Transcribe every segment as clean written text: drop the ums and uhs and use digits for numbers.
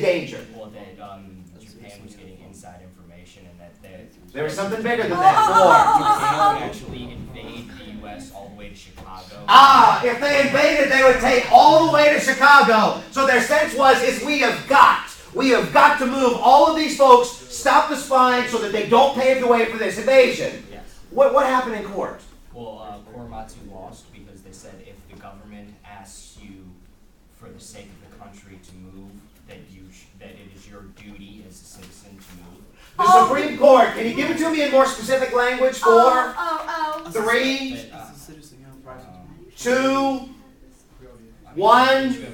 danger? Well, that Japan was getting inside information and that there was something bigger than that. Japan would actually invade the U.S. all the way to Chicago. If they invaded, they would take all the way to Chicago. So their sense is we have got to move all of these folks, stop the spying so that they don't pave the way for this invasion. Yes. What happened in court? Well, Korematsu lost because they said if the government asks you for the sake of the country to move, that it is your duty as a citizen to move. The Supreme Court, can you give it to me in more specific language? 4, 3, 2, 1.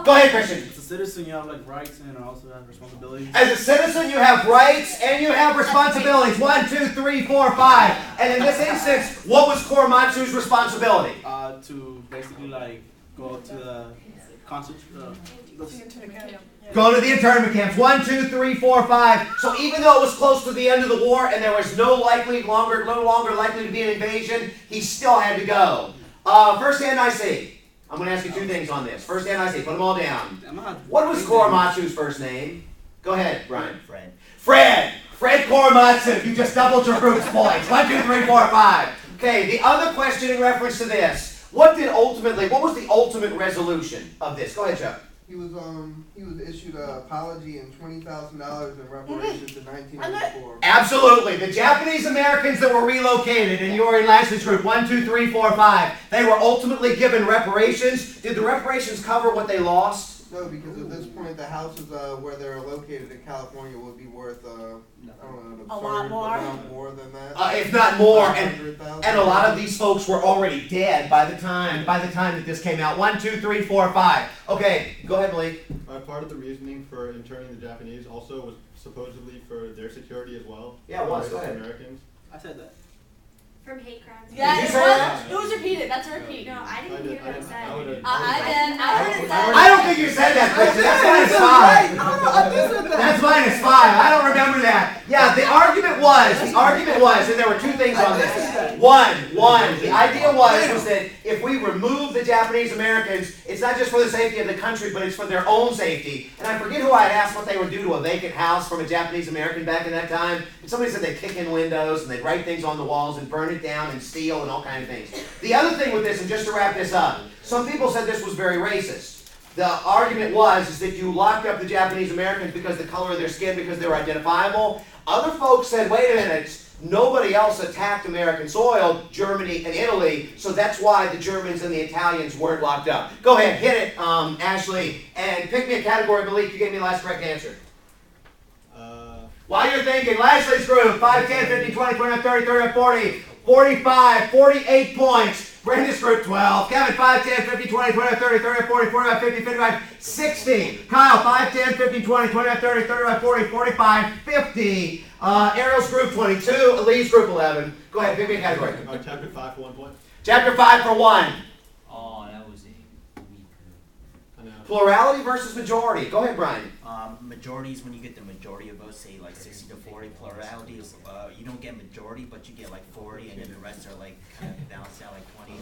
Go ahead, Christian. As a citizen, you have like rights and also have responsibilities. As a citizen, you have rights and you have responsibilities. 1, 2, 3, 4, 5. And in this instance, what was Korematsu's responsibility? To basically like go to the Go to the internment camps. 1, 2, 3, 4, 5. So even though it was close to the end of the war and there was no longer likely to be an invasion, he still had to go. First hand I see. I'm going to ask you 2 things on this. First hand I see. Put them all down. What was Korematsu's first name? Go ahead, Brian. Fred Korematsu. You just doubled your group's points. 1, 2, 3, 4, 5. Okay, the other question in reference to this. What was the ultimate resolution of this? Go ahead, Chuck. He was issued an apology and $20,000 in reparations in 1984. Absolutely. The Japanese Americans that were relocated, and you were in Lashley's group, 1, 2, 3, 4, 5, they were ultimately given reparations. Did the reparations cover what they lost? No, because at this point, the houses where they're located in California would be worth, I don't know, a lot more. Amount more than that. If not more. And a lot of these folks were already dead by the time that this came out. 1, 2, 3, 4, 5. Okay, go ahead, Malik. Part of the reasoning for interning the Japanese also was supposedly for their security as well. Yeah, it was. Go ahead. Americans. I said that. From hate crimes. Yeah, it was repeated. That's a repeat. No, I didn't hear what it said. I did. I heard it said. I don't think you said that, Christian. That's -5. That's -5. I don't remember that. Yeah, the argument was, and there were 2 things on this. One, the idea was that if we remove the Japanese Americans, it's not just for the safety of the country, but it's for their own safety. And I forget who I had asked what they would do to a vacant house from a Japanese American back in that time. And somebody said they'd kick in windows and they'd write things on the walls and burn it down and steal and all kinds of things. The other thing with this, and just to wrap this up, some people said this was very racist. The argument was that you locked up the Japanese Americans because of the color of their skin, because they were identifiable. Other folks said, wait a minute, nobody else attacked American soil, Germany and Italy, so that's why the Germans and the Italians weren't locked up. Go ahead, hit it, Ashley, and pick me a category. Malik, you gave me the last correct answer. While you're thinking, Lashley's group, 5, 10, 15, 20, 25, 30, 35, 40, 45, 48 points. Brenda's group, 12. Kevin, 5, 10, 15, 20, 25, 30, 35, 40, 45, 50, 55, 60. Kyle, 5, 10, 15, 20, 25, 30, 35, 40, 45, 50. Ariel's group, 22. Lee's group, 11. Go ahead, pick me a category. Chapter 5 for 1 point. Chapter 5 for 1. Oh, that was a weaker. Plurality versus majority. Go ahead, Brian. Majority is when you get the majority of votes, say like 60 to 40. Plurality is you don't get majority, but you get like 40, and then the rest are like kind of balanced out like 20.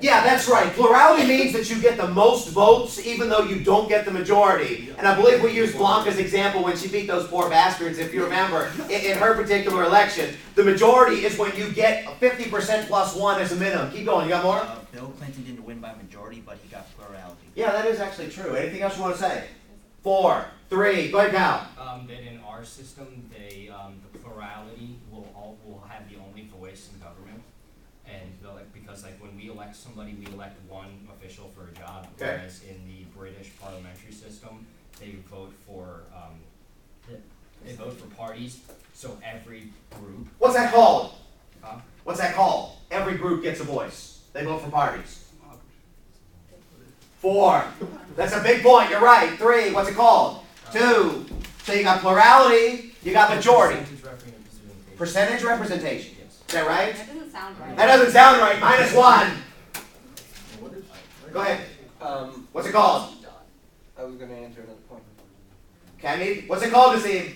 Yeah, that's right. Plurality means that you get the most votes, even though you don't get the majority. And I believe we used Blanca's example when she beat those poor bastards, if you remember, in her particular election. The majority is when you get 50% plus 1 as a minimum. Keep going. You got more? Bill Clinton didn't win by majority, but he got plurality. Yeah, that is actually true. Anything else you want to say? 4, 3, go ahead, Cal. That in our system, the plurality will have the only voice in government, and because when we elect somebody, we elect one official for a job. Okay. Whereas in the British parliamentary system, they vote for parties. So every group. What's that called? Huh? What's that called? Every group gets a voice. They vote for parties. 4. That's a big point. You're right. 3. What's it called? 2. So you got plurality. You got majority. Percentage representation. Yes. Is that right? That doesn't sound right. That doesn't sound right. -1. Go ahead. What's it called? I was going to answer another point. Cammy, what's it called, Nassim?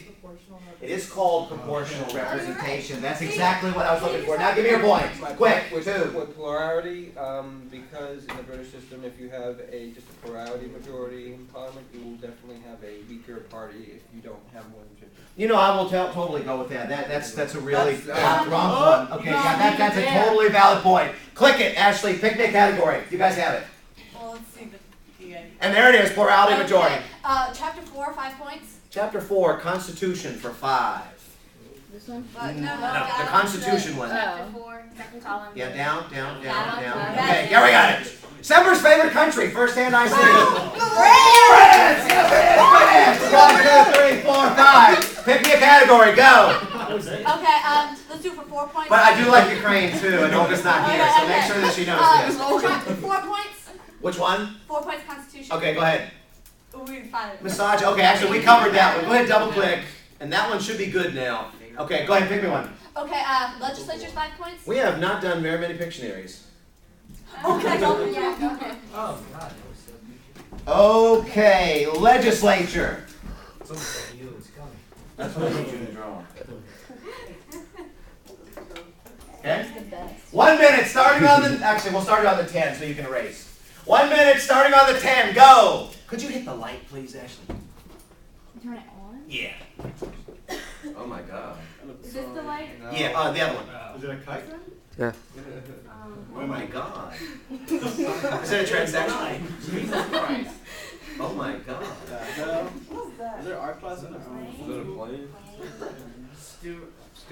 It is called proportional representation. That's exactly what I was looking for. Now give me your point. Quick, with two. plurality, because in the British system, if you have just a plurality majority in Parliament, you will definitely have a weaker party if you don't have more than 50. You know, I will totally go with that. That's a really wrong one. Okay, yeah, that's a totally valid point. Click it, Ashley. Pick me a category. You guys have it. Well, let's see And there it is, plurality majority. Chapter 4, 5 points. Chapter 4, Constitution for 5. This one? No, the Constitution one. Chapter 4, second column. Yeah, down. Okay. Okay, here we got it. Semper's favorite country, first hand I see. France! 1, 2, 3, 4, 5. Pick me a category, go. Okay, let's do it for 4 points. But I do like Ukraine too, and Olga's not here, so make sure that she knows this. 4 points. Which one? 4 points Constitution. Okay, go ahead. We find it. Massage, okay, actually we covered that one. Go ahead, double click. And that one should be good now. Okay, go ahead, pick me one. Okay, legislature's 5 points. We have not done very many Pictionaries. Okay, okay. Oh, God. Okay, legislature. It's almost like you, it's coming. That's what I need you to draw. Okay? 1 minute, starting on the, actually we'll start it on the 10 so you can erase. 1 minute, starting on the 10, go! Could you hit the light, please, Ashley? Turn it on? Yeah. Oh my God. Is this the light? Yeah, the other one. Is it a kite? Oh my God. Is it a transaction? Jesus Christ. Oh my God. Is there art class in it?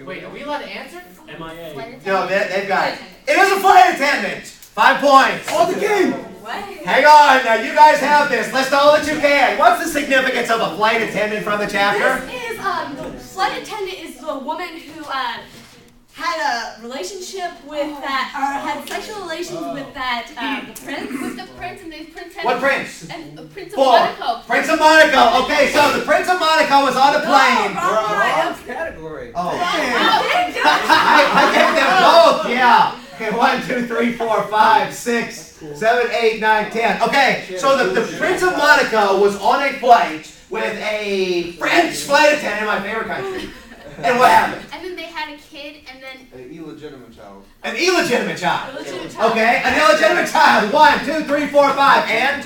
Wait, are we allowed to answer? MIA. No, they've got it. It is a flight attendant. 5 points. Oh, the king! What? Hang on, now you guys have this. List all that you can. What's the significance of a flight attendant from the chapter? This is, the flight attendant is the woman who, had a relationship with that, or had sexual relations with that, the prince. With the prince, and the prince had What prince? And the Prince of 4. Monaco. Prince of Monaco. Okay, so the Prince of Monaco was on a plane. Wrong Category. Oh. I gave them both, yeah. Okay, 1, 2, 3, 4, 5, 6, 7, 8, 9, 10. Okay, so the Prince of Monaco was on a flight with a French flight attendant, my favorite country. And what happened? And then they had a kid, and then An illegitimate child. An illegitimate child. Illegitimate child. Okay, an illegitimate child. 1, 2, 3, 4, 5, and?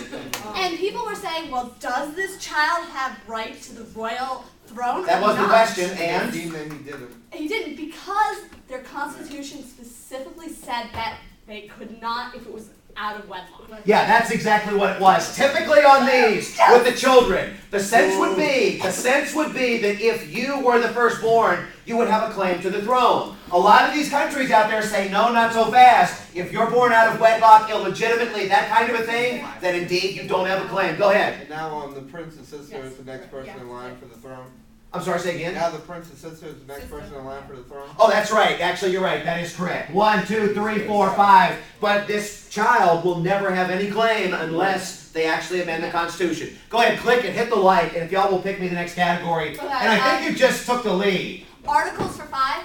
And people were saying, well, does this child have right to the royal throne? That or was the not? question, and? Deemed that he didn't. He didn't, because their constitution specifically said that they could not if it was out of wedlock. Yeah, that's exactly what it was. Typically on these, with the children, the sense would be that if you were the firstborn, you would have a claim to the throne. A lot of these countries out there say, no, not so fast. If you're born out of wedlock illegitimately, that kind of a thing, then indeed you don't have a claim. Go ahead. And now the prince and sister is the next person in line for the throne. I'm sorry, say again? Now the prince and sister is the next person in line for the throne. Oh, that's right. Actually, you're right. That is correct. 1, 2, 3, 4, 5. But this child will never have any claim unless they actually amend the Constitution. Go ahead, click it, hit the like, and if y'all will pick me the next category. And I think you just took the lead. Articles for 5.